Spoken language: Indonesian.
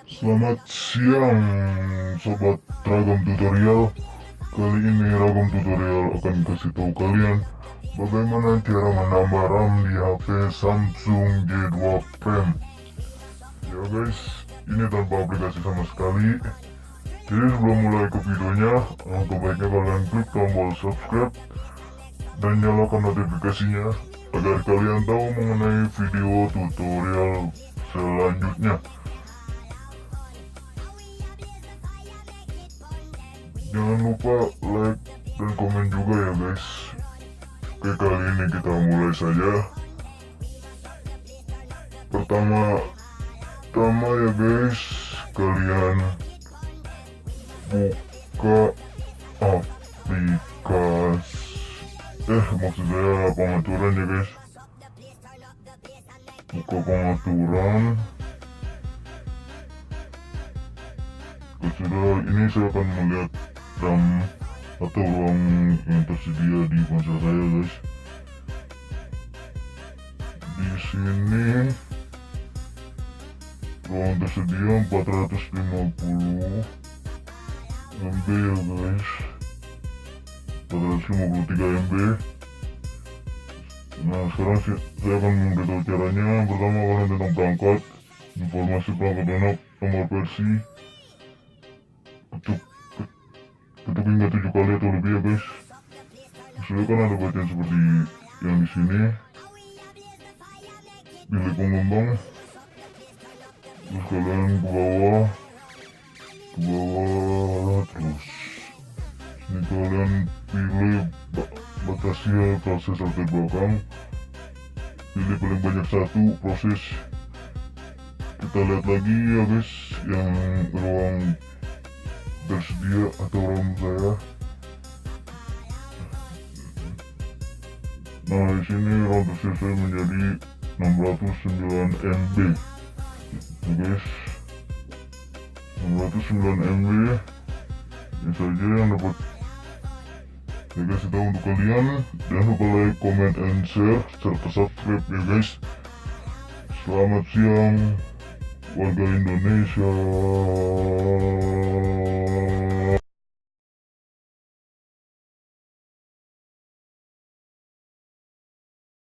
Selamat siang sobat Ragam tutorial. Kali ini Ragam tutorial akan kasih tahu kalian bagaimana cara menambah RAM di HP Samsung J2 Prime. Ya guys, ini tanpa aplikasi sama sekali. Jadi sebelum mulai ke videonya, alangkah baiknya kalian klik tombol subscribe dan nyalakan notifikasinya agar kalian tahu mengenai video tutorial selanjutnya. Jangan lupa like dan komen juga ya guys. Oke, kali ini kita mulai saja. Pertama ya guys, kalian buka aplikasi maksud saya pengaturan ya guys. Buka pengaturan. Sudah, ini saya akan melihat RAM atau ruang yang tersedia di ponsel saya guys. Di sini ruang tersedia 450 MB ya guys, 453 MB. Nah sekarang saya akan memberitahu caranya. Pertama, kalian tentang perangkat, informasi perangkat lunak, nomor versi, ketuk hingga 7 kali atau lebih ya guys. Sesuai kan ada bacaan seperti yang di sini. Pilih pengembang, terus kalian ke bawah terus. Ini kalian pilih batasi proses latar belakang. Pilih paling banyak satu proses. Kita lihat lagi ya guys yang ruang tersedia atau RAM saya. Nah di sini RAM tersedia saya menjadi 609 MB ya guys, 609 MB. Ini saja yang dapat saya kasih tahu untuk kalian. Jangan lupa like, comment, and share serta subscribe ya guys. Selamat siang warga Indonesia.